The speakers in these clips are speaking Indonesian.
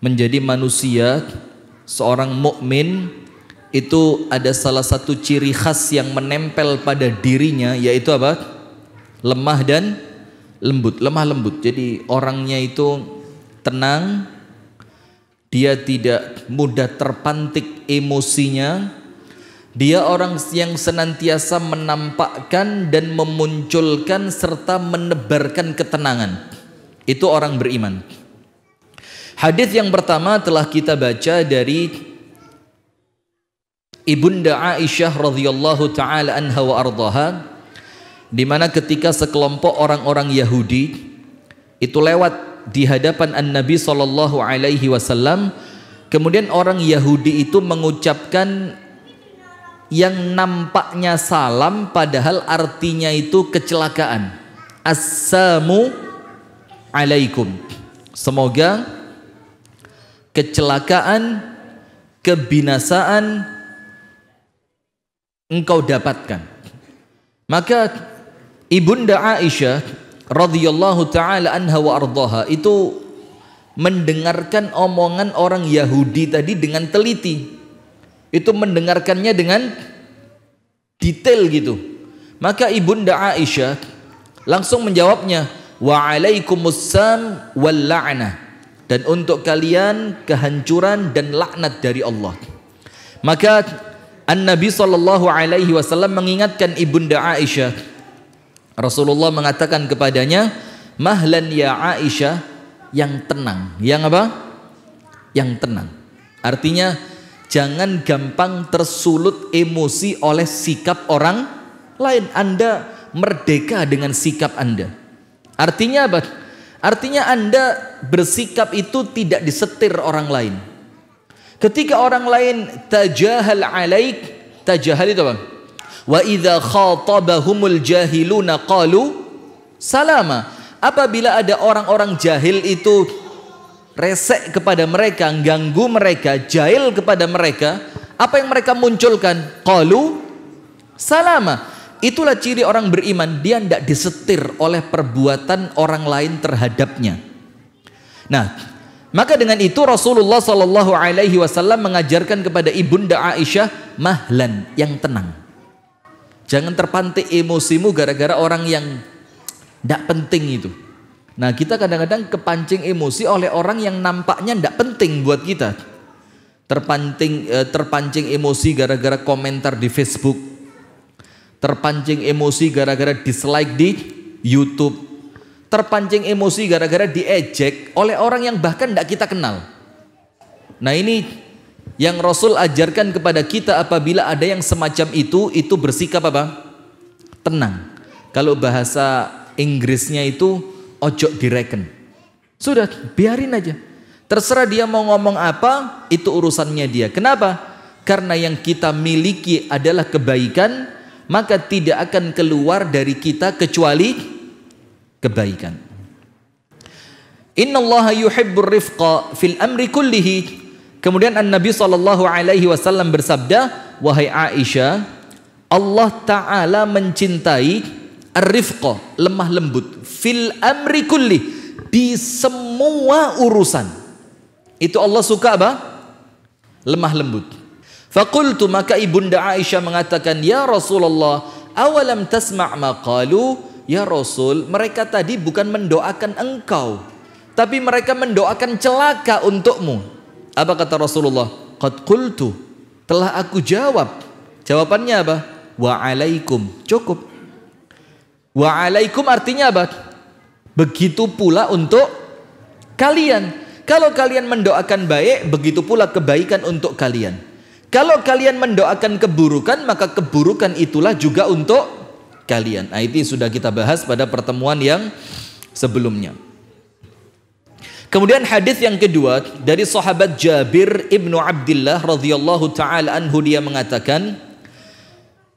menjadi manusia, seorang mukmin itu ada salah satu ciri khas yang menempel pada dirinya, yaitu apa? Lemah dan lembut, lemah lembut. Jadi orangnya itu tenang, dia tidak mudah terpantik emosinya, dia orang yang senantiasa menampakkan dan memunculkan serta menebarkan ketenangan. Itu orang beriman. Hadis yang pertama telah kita baca dari Ibunda Aisyah radhiyallahu taala anha wa ardhaha, di mana ketika sekelompok orang-orang Yahudi itu lewat di hadapan An-Nabi sallallahu alaihi wasallam, kemudian orang Yahudi itu mengucapkan yang nampaknya salam padahal artinya itu kecelakaan. Assalamu alaikum. Semoga kecelakaan, kebinasaan engkau dapatkan. Maka Ibunda Aisyah radhiyallahu taala anha wa ardhaha itu mendengarkan omongan orang Yahudi tadi dengan teliti. Itu mendengarkannya dengan detail gitu. Maka Ibunda Aisyah langsung menjawabnya, wa alaikumussalam wal la'nah, dan untuk kalian kehancuran dan laknat dari Allah. Maka An-Nabi sallallahu alaihi wasallam mengingatkan Ibunda Aisyah. Rasulullah mengatakan kepadanya, mahlan ya Aisyah, yang tenang. Yang apa? Yang tenang. Artinya jangan gampang tersulut emosi oleh sikap orang lain. Anda merdeka dengan sikap Anda. Artinya apa? Artinya Anda bersikap itu tidak disetir orang lain. Ketika orang lain tajahal alaik, tajahal itu apa? Wa idza khatabahumul jahiluna qalu salama. Apabila ada orang-orang jahil itu resek kepada mereka, ganggu mereka, jahil kepada mereka, apa yang mereka munculkan? Qalu salama. Itulah ciri orang beriman, dia tidak disetir oleh perbuatan orang lain terhadapnya. Nah, maka dengan itu Rasulullah Shallallahu Alaihi Wasallam mengajarkan kepada Ibunda Aisyah, mahlan, yang tenang. Jangan terpantik emosimu gara-gara orang yang tidak penting itu. Nah, kita kadang-kadang kepancing emosi oleh orang yang nampaknya tidak penting buat kita. Terpancing emosi gara-gara komentar di Facebook, terpancing emosi gara-gara dislike di YouTube, terpancing emosi gara-gara diejek oleh orang yang bahkan tidak kita kenal. Nah, ini yang Rasul ajarkan kepada kita, apabila ada yang semacam itu bersikap apa? Tenang. Kalau bahasa Inggrisnya itu ojo direken. Sudah, biarin aja. Terserah dia mau ngomong apa, itu urusannya dia. Kenapa? Karena yang kita miliki adalah kebaikan, maka tidak akan keluar dari kita kecuali kebaikan. Innallaha yuhibbur rifqa fil amri kullihi. Kemudian An-Nabi sallallahu alaihi wasallam bersabda, wahai Aisyah, Allah Ta'ala mencintai ar-rifqa, lemah lembut, fil amri kulli, di semua urusan. Itu Allah suka apa? Lemah lembut. Faqultu, maka Ibunda Aisyah mengatakan, ya Rasulullah, awalam tasma' ma qalu? Ya Rasul, mereka tadi bukan mendoakan engkau, tapi mereka mendoakan celaka untukmu. Apa kata Rasulullah? Qad qultu, telah aku jawab. Jawabannya apa? Wa alaikum, cukup. Wa alaikum artinya apa? Begitu pula untuk kalian. Kalau kalian mendoakan baik, begitu pula kebaikan untuk kalian. Kalau kalian mendoakan keburukan, maka keburukan itulah juga untuk kalian. Nah, itu sudah kita bahas pada pertemuan yang sebelumnya. Kemudian hadis yang kedua dari sahabat Jabir ibnu Abdullah radhiyallahu taala anhu, dia mengatakan,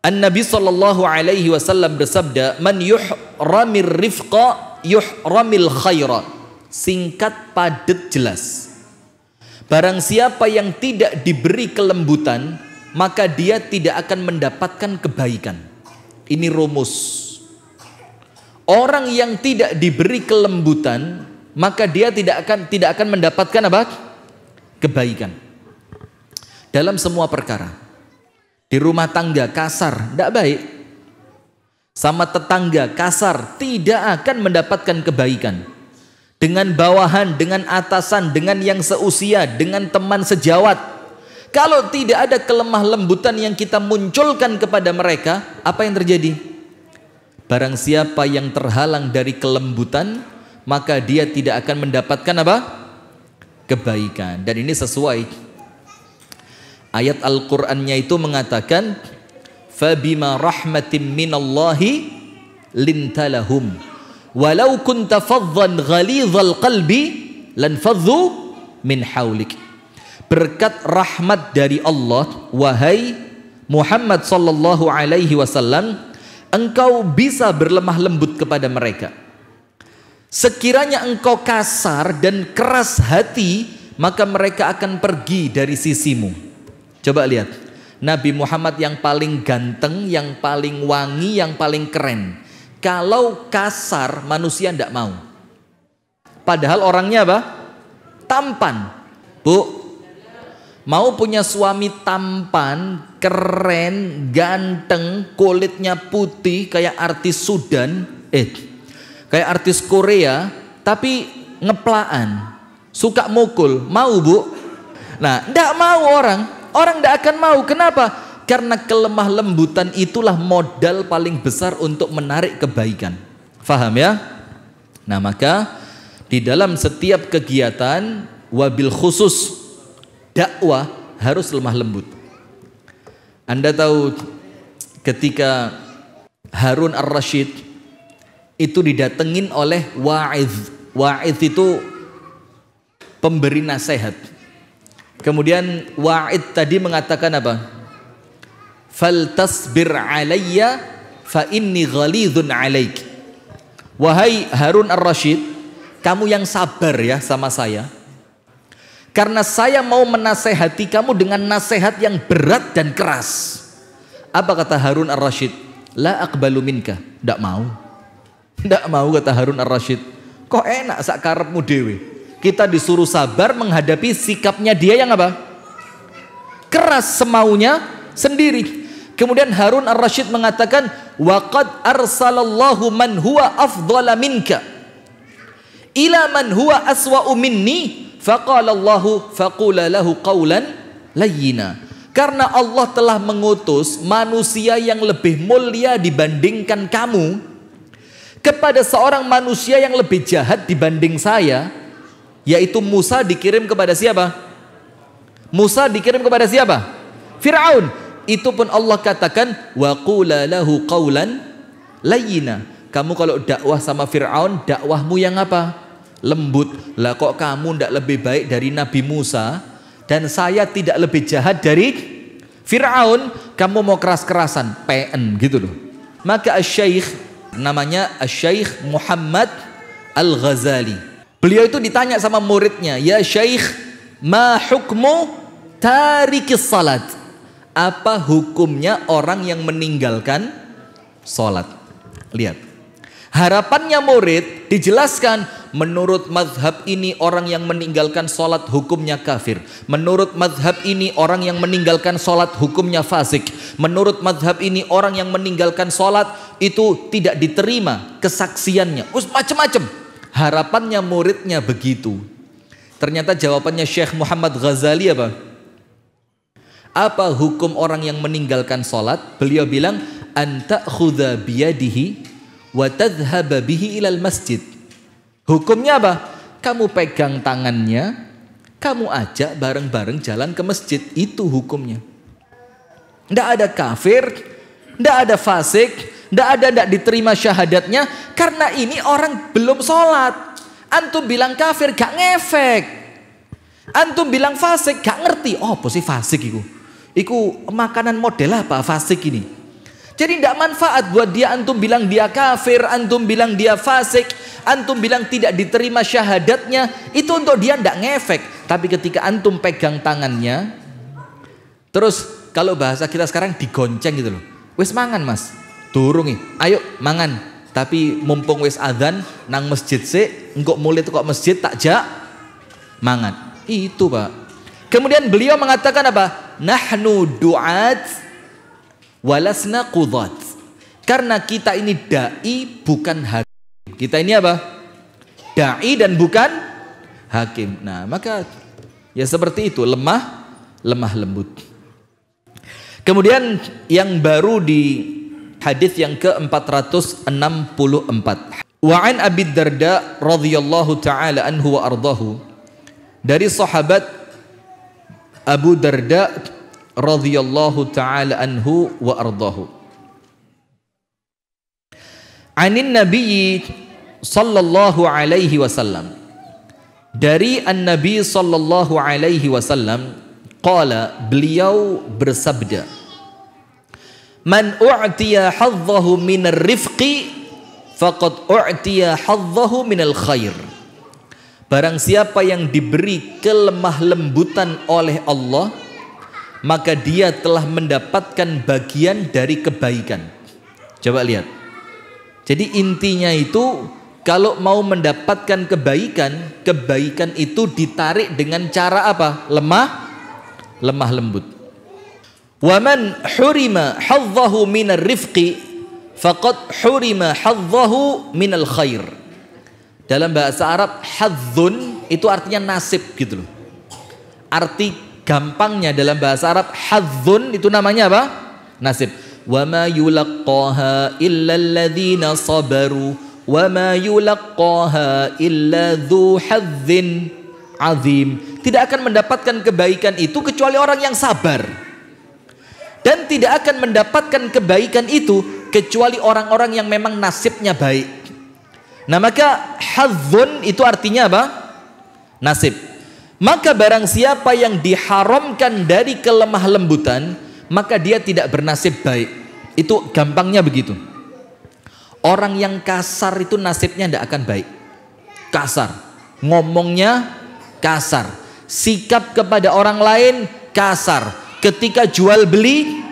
An-Nabi sallallahu alaihi wasallam bersabda, man yuhramir rifqa yuhramil khaira. Singkat, padat, jelas. Barang siapa yang tidak diberi kelembutan, maka dia tidak akan mendapatkan kebaikan. Ini rumus. Orang yang tidak diberi kelembutan, maka dia tidak akan mendapatkan apa? kebaikan. Dalam semua perkara. Di rumah tangga kasar, tidak baik. Sama tetangga kasar, tidak akan mendapatkan kebaikan. Dengan bawahan, dengan atasan, dengan yang seusia, dengan teman sejawat. Kalau tidak ada kelemah lembutan yang kita munculkan kepada mereka, apa yang terjadi? Barang siapa yang terhalang dari kelembutan, maka dia tidak akan mendapatkan apa? Kebaikan. Dan ini sesuai ayat Al-Qur'annya itu mengatakan, fabima rahmatin minallahi lintalahum walau kunta faddan ghalidhal qalbi lanfadhu min haulik. Berkat rahmat dari Allah, wahai Muhammad sallallahu alaihi wasallam, engkau bisa berlemah lembut kepada mereka. Sekiranya engkau kasar dan keras hati, maka mereka akan pergi dari sisimu. Coba lihat, Nabi Muhammad yang paling ganteng, yang paling wangi, yang paling keren. Kalau kasar, manusia tidak mau. Padahal orangnya apa? Tampan. Bu, mau punya suami tampan, keren, ganteng, kulitnya putih kayak artis Sudan, kayak artis Korea, tapi ngeplaan, suka mukul, mau bu? Nah, tidak mau orang tidak akan mau. Kenapa? Karena kelemah lembutan itulah modal paling besar untuk menarik kebaikan. Faham ya? Nah, maka di dalam setiap kegiatan, wabil khusus dakwah, harus lemah lembut. Anda tahu ketika Harun ar-Rasyid itu didatengin oleh wa'idh. Wa'idh itu pemberi nasihat. Kemudian wa'idh tadi mengatakan apa? Faltasbir alayya fa inni ghalidhun alaik. Wahai Harun ar-Rasyid, kamu yang sabar ya sama saya. Karena saya mau menasehati kamu dengan nasihat yang berat dan keras. Apa kata Harun ar-Rasyid? La aqbalu minka. Tidak mau. Tidak mau, kata Harun ar-Rasyid. Kok enak sak karepmu dewe. Kita disuruh sabar menghadapi sikapnya dia yang apa? Keras, semaunya sendiri. Kemudian Harun ar-Rasyid mengatakan, waqad arsalallahu man huwa afdhala minka ila man huwa aswa'u minni faqala Allahu faqula lahu qawlan layyina. Karena Allah telah mengutus manusia yang lebih mulia dibandingkan kamu kepada seorang manusia yang lebih jahat dibanding saya, yaitu Musa dikirim kepada siapa? Musa dikirim kepada siapa? Fir'aun. Itu pun Allah katakan, wa qula lahu qawlan layyina. Kamu kalau dakwah sama Fir'aun, dakwahmu yang apa? Lembut. Lah kok kamu tidak lebih baik dari Nabi Musa, dan saya tidak lebih jahat dari Fir'aun, kamu mau keras-kerasan, PN gitu loh. Maka Asy-Syaikh, namanya Asy-Syaikh Muhammad Al-Ghazali, beliau itu ditanya sama muridnya, ya Syaikh, ma hukmu tarikis salat? Apa hukumnya orang yang meninggalkan sholat? Lihat, harapannya murid dijelaskan, menurut mazhab ini orang yang meninggalkan sholat hukumnya kafir. Menurut mazhab ini orang yang meninggalkan sholat hukumnya fasik. Menurut mazhab ini orang yang meninggalkan sholat itu tidak diterima kesaksiannya. Macam-macam. Harapannya muridnya begitu. Ternyata jawabannya Syekh Muhammad Ghazali apa? Apa hukum orang yang meninggalkan sholat? Beliau bilang, anta khudha biyadihi wa tadhhaba bihi ilal masjid. Hukumnya apa? Kamu pegang tangannya, kamu ajak bareng-bareng jalan ke masjid. Itu hukumnya. Tidak ada kafir, tidak ada fasik, tidak diterima syahadatnya, karena ini orang belum sholat. Antum bilang kafir gak ngefek. Antum bilang fasik gak ngerti. Oh, apa sih fasik itu? Iku makanan model apa fasik ini? Jadi tidak manfaat buat dia. Antum bilang dia kafir, antum bilang dia fasik, antum bilang tidak diterima syahadatnya, itu untuk dia tidak ngefek. Tapi ketika antum pegang tangannya, terus kalau bahasa kita sekarang digonceng gitu loh, wis mangan mas, turungi, ayo mangan. Tapi mumpung wis adzan nang masjid sih, engkau mulai kok masjid tak jak mangan. Itu pak. Kemudian beliau mengatakan apa? Nahnu du'at walasna qudat. Karena kita ini dai bukan hakim. Kita ini apa? Dai dan bukan hakim. Nah, maka ya seperti itu, lemah lembut. Kemudian yang baru di hadis yang ke-464. Wa an Abi Darda radhiyallahu taala anhu wa ardahu. Dari sahabat Abu Darda radhiyallahu taala anhu wa ardahu. Anin Nabi sallallahu alaihi wasallam. Dari An-Nabi sallallahu alaihi wasallam qala, beliau bersabda, man u'tiya hadzahu minar rifqi faqad u'tiya hadzahu minal khair. Barang siapa yang diberi kelemah lembutan oleh Allah, maka dia telah mendapatkan bagian dari kebaikan. Coba lihat. Jadi intinya itu, kalau mau mendapatkan kebaikan, kebaikan itu ditarik dengan cara apa? Lemah lembut. Wa man hurima hadzahu minar rifqi faqad hurima hadzahu minal khair. Dalam bahasa Arab, hadzun itu artinya nasib gitu loh. Arti gampangnya dalam bahasa Arab, hadzun itu namanya apa? Nasib. Wa ma yulaqqaha illa alladzina sabaru wa ma yulaqqaha illa dzu hadzin azim. Tidak akan mendapatkan kebaikan itu kecuali orang yang sabar. Dan tidak akan mendapatkan kebaikan itu kecuali orang-orang yang memang nasibnya baik. Nah, maka hadzun itu artinya apa? Nasib. Maka barang siapa yang diharamkan dari kelemah lembutan, maka dia tidak bernasib baik. Itu gampangnya begitu. Orang yang kasar itu nasibnya tidak akan baik. Kasar, ngomongnya kasar, sikap kepada orang lain kasar, ketika jual beli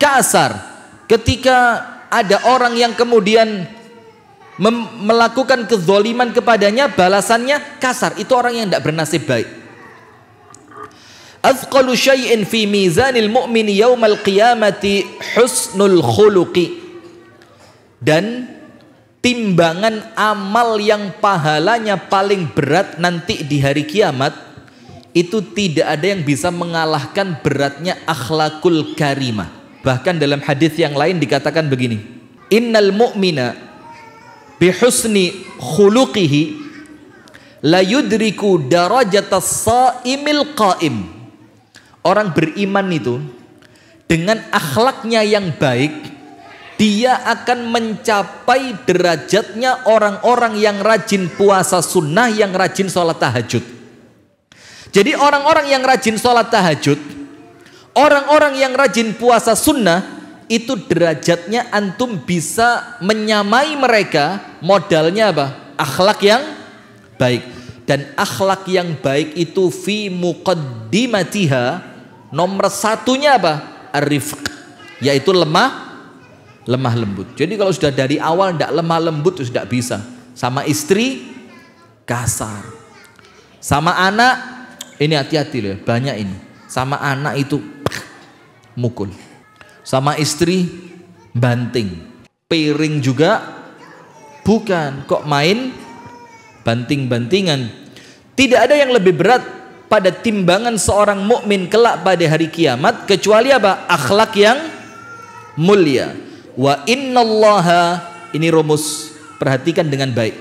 kasar, ketika ada orang yang kemudian melakukan kezoliman kepadanya, balasannya kasar. Itu orang yang tidak bernasib baik. Athqalu syai'in fi mizanil mu'mini yaumal qiyamati husnul khuluqi. Dan timbangan amal yang pahalanya paling berat nanti di hari kiamat, itu tidak ada yang bisa mengalahkan beratnya akhlakul karimah. Bahkan dalam hadis yang lain dikatakan begini, innal mu'mina bihusni khuluqihi la yudriku darajatas saimil qaim. Orang beriman itu dengan akhlaknya yang baik, dia akan mencapai derajatnya orang-orang yang rajin puasa sunnah, yang rajin sholat tahajud. Jadi orang-orang yang rajin sholat tahajud, orang-orang yang rajin puasa sunnah, itu derajatnya antum bisa menyamai mereka. Modalnya apa? Akhlak yang baik. Dan akhlak yang baik itu fi muqaddimatiha, nomor satunya apa? Ar-rifq, yaitu lemah lembut. Jadi kalau sudah dari awal tidak lemah lembut, itu tidak bisa. Sama istri kasar, sama anak ini hati-hati loh, banyak ini. Sama anak itu mukul, sama istri banting, piring juga bukan, kok main banting-bantingan. Tidak ada yang lebih berat pada timbangan seorang mukmin kelak pada hari kiamat kecuali apa? Akhlak yang mulia. Wa innallaha, ini rumus, perhatikan dengan baik.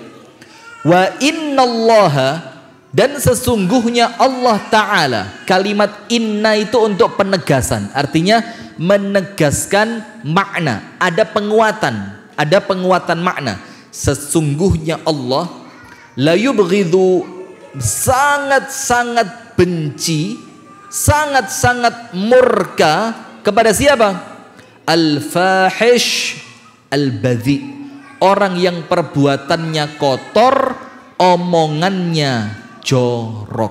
Wa innallaha, dan sesungguhnya Allah Ta'ala. Kalimat inna itu untuk penegasan, artinya menegaskan makna, ada penguatan makna. Sesungguhnya Allah la yubghidhu, sangat-sangat benci, sangat-sangat murka kepada siapa? Al-fahish al-badhi, orang yang perbuatannya kotor, omongannya jorok.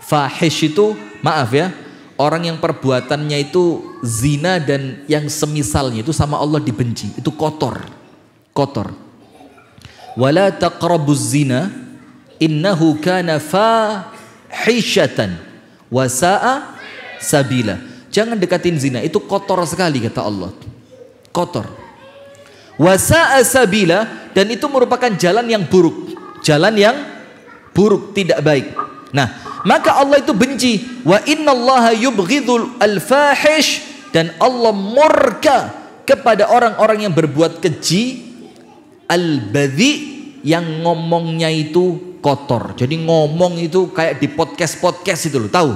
Fahish itu, maaf ya, orang yang perbuatannya itu zina dan yang semisalnya, itu sama Allah dibenci, itu kotor. Wala taqrabuz zina innahu kana fahishatan wasa'a sabila. Jangan dekatin zina, itu kotor sekali kata Allah. Kotor. Wasa'a sabila, dan itu merupakan jalan yang buruk. Jalan yang buruk, tidak baik. Nah, maka Allah itu benci. Wa innallaha yubghidul al-fahish, dan Allah murka kepada orang-orang yang berbuat keji, al-badhi, yang ngomongnya itu kotor. Jadi ngomong itu kayak di podcast itu loh, tahu?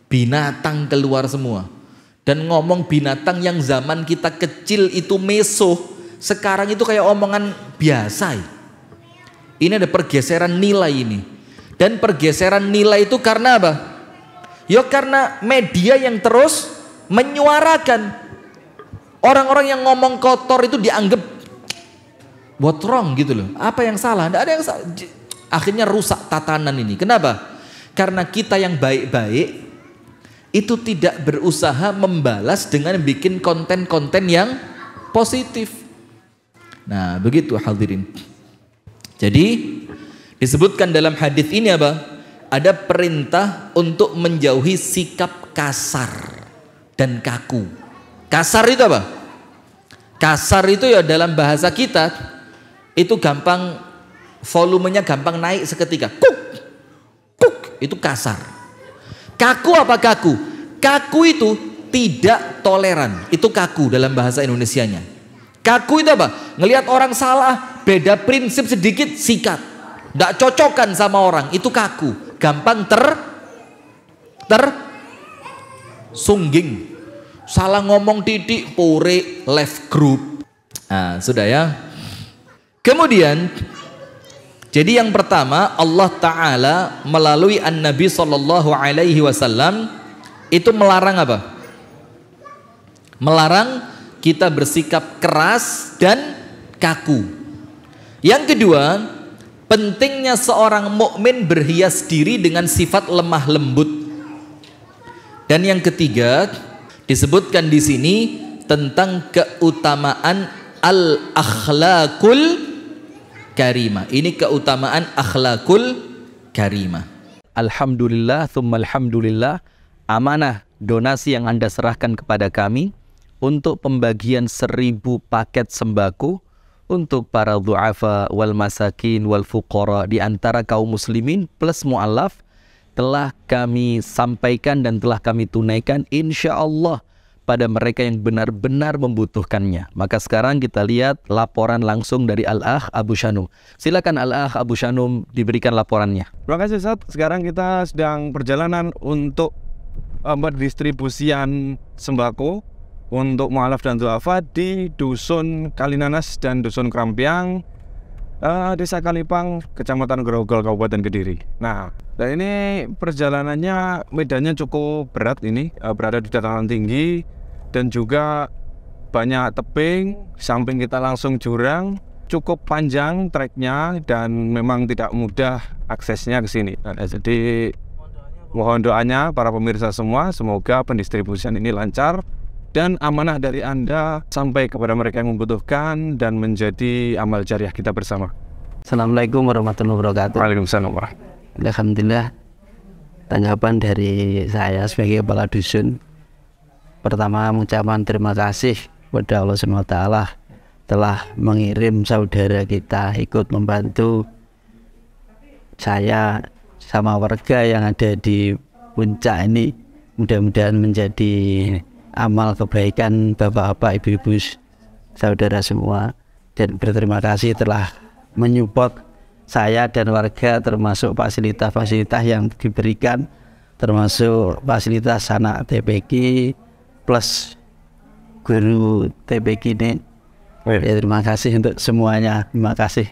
Binatang keluar semua. Dan ngomong binatang yang zaman kita kecil itu meso, sekarang itu kayak omongan biasa. Ini ada pergeseran nilai ini. Dan pergeseran nilai itu karena apa? Ya karena media yang terus menyuarakan. Orang-orang yang ngomong kotor itu dianggap what wrong gitu loh. Apa yang salah? Tidak ada yang salah. Akhirnya rusak tatanan ini. Kenapa? Karena kita yang baik-baik itu tidak berusaha membalas dengan bikin konten-konten yang positif. Nah, begitu hadirin. Jadi disebutkan dalam hadis ini apa? Ada perintah untuk menjauhi sikap kasar dan kaku. Kasar itu apa? Kasar itu ya dalam bahasa kita itu gampang, volumenya gampang naik seketika. Kuk, kuk, itu kasar. Kaku apa kaku? Kaku itu tidak toleran. Itu kaku dalam bahasa Indonesianya. Kaku itu apa? Ngelihat orang salah, beda prinsip sedikit, sikat. Tidak cocokan sama orang, itu kaku. Gampang sungging. Salah ngomong titik, pure, left group. Nah, sudah ya. Kemudian, jadi yang pertama Allah Ta'ala melalui An-Nabi SAW itu melarang apa? Melarang kita bersikap keras dan kaku. Yang kedua, pentingnya seorang mukmin berhias diri dengan sifat lemah lembut. Dan yang ketiga, disebutkan di sini tentang keutamaan al-akhlaqul karimah. Ini keutamaan akhlakul karimah. Alhamdulillah, thumma alhamdulillah. Amanah donasi yang Anda serahkan kepada kami untuk pembagian 1000 paket sembako untuk para du'afa wal masakin wal fuqara di antara kaum muslimin plus mu'allaf telah kami sampaikan dan telah kami tunaikan insyaallah pada mereka yang benar-benar membutuhkannya. Maka sekarang kita lihat laporan langsung dari Al-Akh Abu Shanum. Silakan Al-Akh Abu Shanum diberikan laporannya. Terima kasih Ustaz. Sekarang kita sedang perjalanan untuk pendistribusian sembako untuk mu'alaf dan du'afa di Dusun Kalinanas dan Dusun Krampiang, Desa Kalipang, Kecamatan Grogol, Kabupaten Kediri. Nah, dan ini perjalanannya medannya cukup berat ini, berada di dataran tinggi dan juga banyak tebing, samping kita langsung jurang, cukup panjang treknya dan memang tidak mudah aksesnya ke sini. Nah, jadi mohon doanya para pemirsa semua, semoga pendistribusian ini lancar dan amanah dari Anda sampai kepada mereka yang membutuhkan dan menjadi amal jariah kita bersama. Assalamualaikum warahmatullahi wabarakatuh. Waalaikumsalam. Alhamdulillah, tanggapan dari saya sebagai kepala dusun, pertama mengucapkan terima kasih kepada Allah SWT telah mengirim saudara kita ikut membantu saya sama warga yang ada di puncak ini. Mudah-mudahan menjadi amal kebaikan bapak-bapak, ibu-ibu, saudara semua, dan berterima kasih telah menyupport saya dan warga, termasuk fasilitas-fasilitas yang diberikan, termasuk fasilitas anak TPQ plus guru TPQ ini. Ya, terima kasih untuk semuanya. Terima kasih.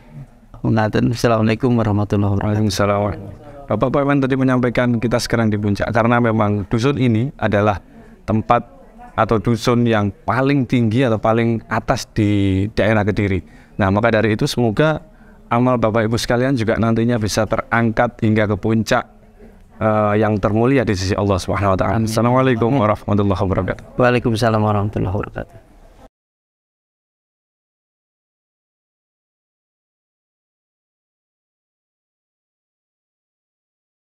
Assalamualaikum warahmatullahi wabarakatuh. Bapak Iwan tadi menyampaikan kita sekarang di puncak karena memang dusun ini adalah tempat atau dusun yang paling tinggi atau paling atas di daerah Kediri. Nah, maka dari itu semoga amal Bapak Ibu sekalian juga nantinya bisa terangkat hingga ke puncak yang termulia di sisi Allah Subhanahu wa taala. Assalamualaikum warahmatullahi wabarakatuh. Waalaikumsalam warahmatullahi wabarakatuh.